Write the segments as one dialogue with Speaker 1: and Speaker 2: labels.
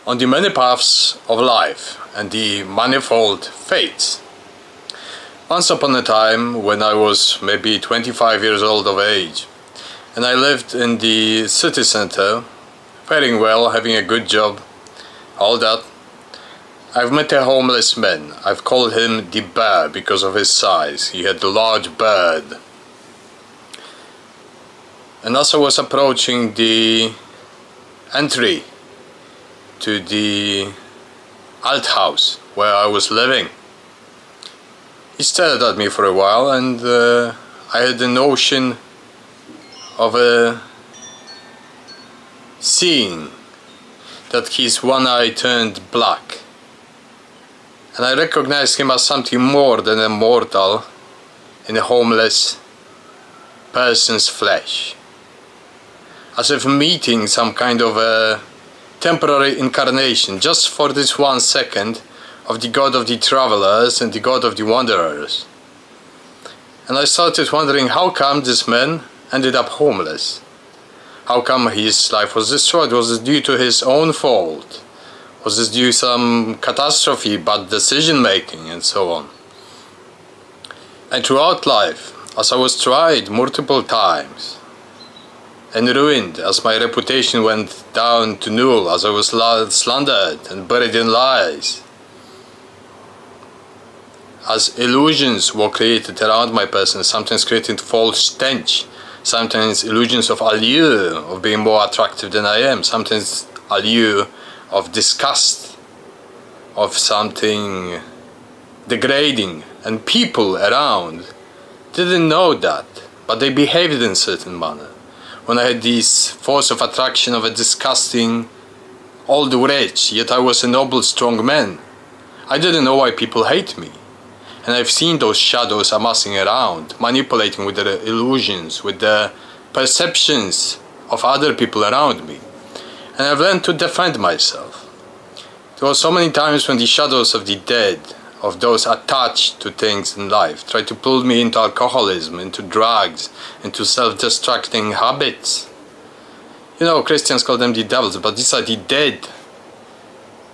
Speaker 1: on the many paths of life and the manifold fates. Once upon a time, when I was maybe 25 years old of age, and I lived in the city center, faring well, having a good job, all that, I've met a homeless man. I've called him the bear because of his size. He had a large beard. And as I was approaching the entry to the alt house where I was living, he stared at me for a while, and I had the notion of seeing that his one eye turned black, and I recognized him as something more than a mortal in a homeless person's flesh, as if meeting some kind of a temporary incarnation just for this 1 second of the god of the travelers and the god of the wanderers. And I started wondering, how come this man ended up homeless? How come his life was destroyed? Was it due to his own fault? Was this due to some catastrophe, bad decision making, and so on? And throughout life, as I was tried multiple times and ruined, as my reputation went down to null, as I was slandered and buried in lies, as illusions were created around my person, sometimes creating false stench, sometimes illusions of allure, of being more attractive than I am, sometimes allure of disgust, of something degrading, and people around didn't know that, but they behaved in a certain manner. When I had this force of attraction of a disgusting old wretch, yet I was a noble, strong man, I didn't know why people hate me. And I've seen those shadows amassing around, manipulating with the illusions, with the perceptions of other people around me. And I've learned to defend myself. There were so many times when the shadows of the dead, of those attached to things in life, tried to pull me into alcoholism, into drugs, into self-destructing habits. You know, Christians call them the devils, but these are the dead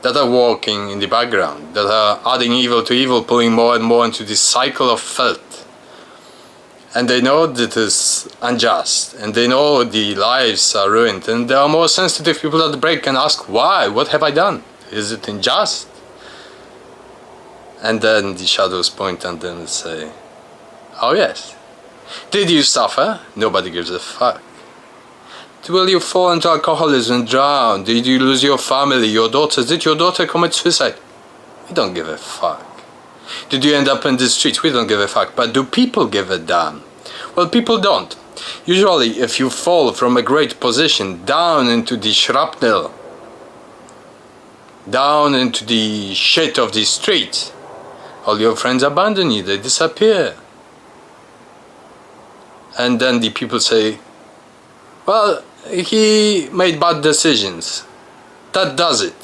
Speaker 1: that are walking in the background, that are adding evil to evil, pulling more and more into this cycle of filth. And they know that it is unjust, and they know the lives are ruined, and there are more sensitive people that break and ask, why? What have I done? Is it unjust? And then the shadows point at them and say, oh yes. Did you suffer? Nobody gives a fuck. Will you fall into alcoholism and drown? Did you lose your family, your daughters? Did your daughter commit suicide? We don't give a fuck. Did you end up in the streets? We don't give a fuck. But do people give a damn? Well, people don't. Usually, if you fall from a great position down into the shrapnel, down into the shit of the streets, all your friends abandon you, they disappear. And then the people say, well, he made bad decisions. That does it.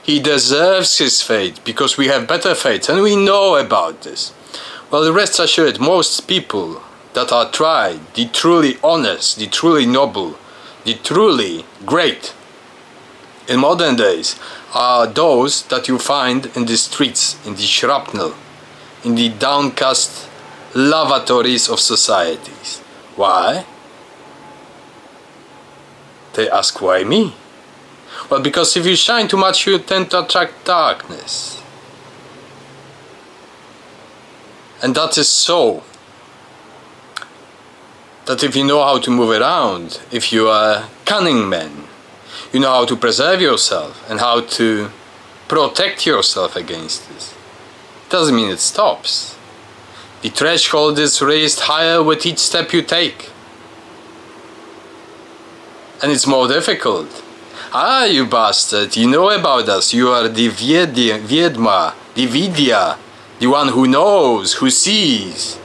Speaker 1: He deserves his fate because we have better fates and we know about this. Well, rest assured, most people that are tried, the truly honest, the truly noble, the truly great in modern days, are those that you find in the streets, in the shrapnel, in the downcast lavatories of societies. Why? They ask, why me? Well, because if you shine too much, you tend to attract darkness. And that is so. That if you know how to move around, if you are a cunning man, you know how to preserve yourself and how to protect yourself against this. Doesn't mean it stops. The threshold is raised higher with each step you take. And it's more difficult. Ah, you bastard, you know about us. You are the Viedma, the Vidya, the one who knows, who sees.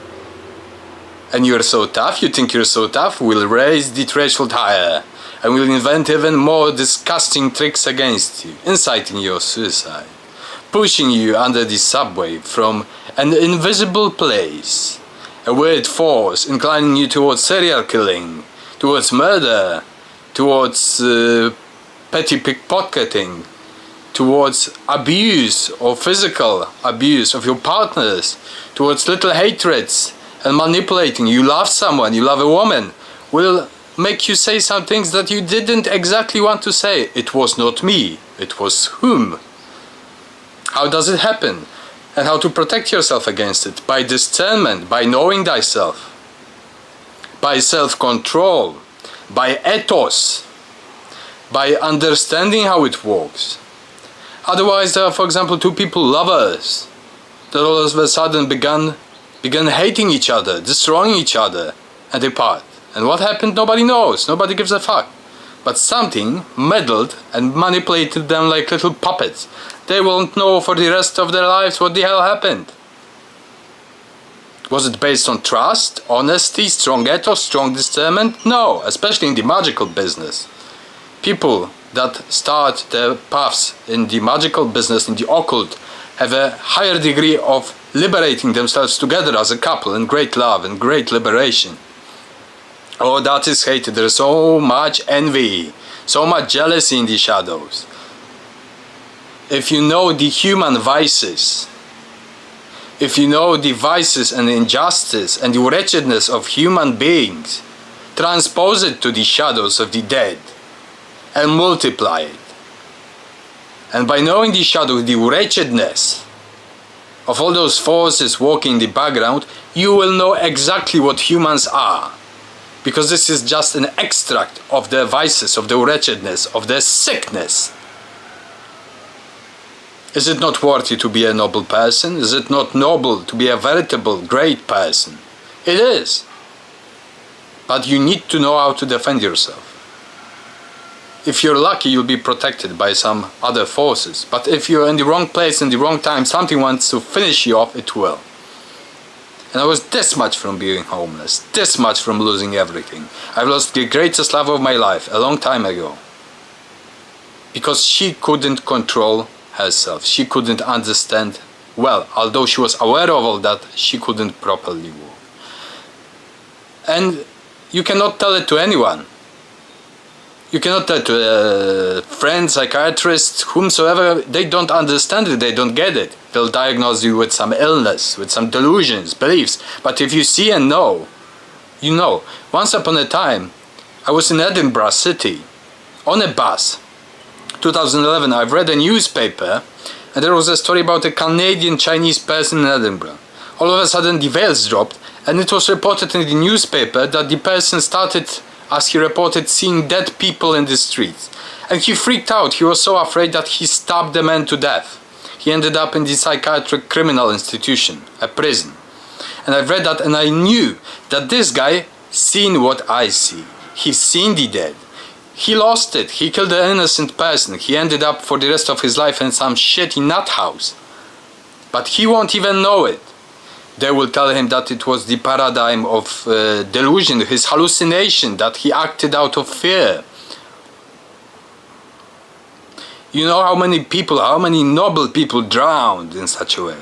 Speaker 1: And you're so tough, you think you're so tough, we'll raise the threshold higher. And we'll invent even more disgusting tricks against you, inciting your suicide, pushing you under the subway from an invisible place, a weird force inclining you towards serial killing, towards murder, towards petty pickpocketing, towards abuse or physical abuse of your partners, towards little hatreds and manipulating. You love someone, you love a woman, will make you say some things that you didn't exactly want to say. It was not me, it was whom. How does it happen? And how to protect yourself against it? By discernment, by knowing thyself, by self-control, by ethos, by understanding how it works. Otherwise, there are, for example, two people, lovers, that all of a sudden began hating each other, destroying each other, and they part. And what happened? Nobody knows. Nobody gives a fuck. But something meddled and manipulated them like little puppets. They won't know for the rest of their lives what the hell happened. Was it based on trust, honesty, strong ethos, strong discernment? No, especially in the magical business. People that start their paths in the magical business, in the occult, have a higher degree of liberating themselves together as a couple in great love and great liberation. Oh, that is hated. There is so much envy, so much jealousy in the shadows. If you know the human vices, if you know the vices and injustice and the wretchedness of human beings, transpose it to the shadows of the dead and multiply it. And by knowing the shadow, the wretchedness of all those forces walking in the background, you will know exactly what humans are. Because this is just an extract of their vices, of their wretchedness, of their sickness. Is it not worthy to be a noble person? Is it not noble to be a veritable great person? It is. But you need to know how to defend yourself. If you're lucky, you'll be protected by some other forces. But if you're in the wrong place, in the wrong time, something wants to finish you off, it will. And I was this much from being homeless, this much from losing everything. I've lost the greatest love of my life a long time ago. Because she couldn't control herself. She couldn't understand well. Although she was aware of all that, she couldn't properly walk. And you cannot tell it to anyone. You cannot tell it to a friend, psychiatrist, whomsoever. They don't understand it, they don't get it. They'll diagnose you with some illness, with some delusions, beliefs. But if you see and know, you know. Once upon a time, I was in Edinburgh city, on a bus. 2011, I've read a newspaper, and there was a story about a Canadian Chinese person in Edinburgh. All of a sudden, the veils dropped, and it was reported in the newspaper that the person started, as he reported, seeing dead people in the streets. And he freaked out. He was so afraid that he stabbed the man to death. He ended up in the psychiatric criminal institution, a prison. And I've read that, and I knew that this guy seen what I see. He's seen the dead. He lost it. He killed an innocent person. He ended up for the rest of his life in some shitty nut house. But he won't even know it. They will tell him that it was the paradigm of delusion, his hallucination, that he acted out of fear. You know how many people, how many noble people drowned in such a way?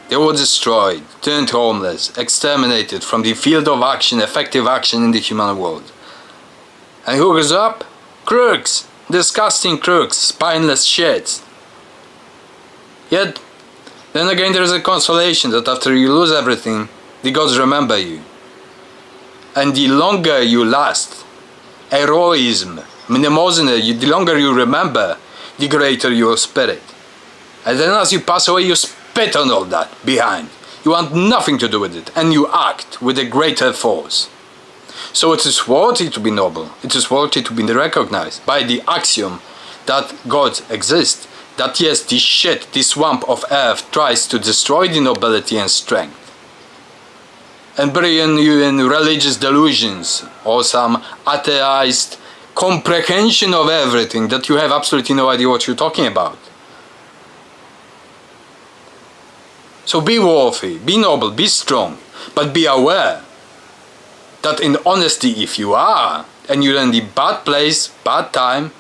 Speaker 1: They were destroyed, turned homeless, exterminated from the field of action, effective action in the human world. And who goes up? Crooks! Disgusting crooks, spineless shits. Yet, then again there is a consolation that after you lose everything, the gods remember you. And the longer you last, heroism, mnemosyne, the longer you remember, the greater your spirit. And then as you pass away, you spit on all that behind. You want nothing to do with it, and you act with a greater force. So it is worthy to be noble, it is worthy to be recognized by the axiom that gods exist, that yes, this shit, this swamp of earth tries to destroy the nobility and strength, and bury you in religious delusions or some atheist comprehension of everything that you have absolutely no idea what you're talking about. So be worthy, be noble, be strong, but be aware that in honesty, if you are, and you're in the bad place, bad time,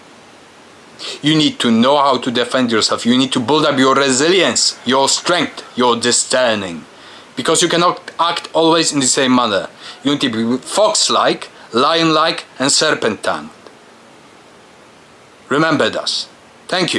Speaker 1: you need to know how to defend yourself. You need to build up your resilience, your strength, your discerning. Because you cannot act always in the same manner. You need to be fox-like, lion-like, and serpent-tongued. Remember this. Thank you.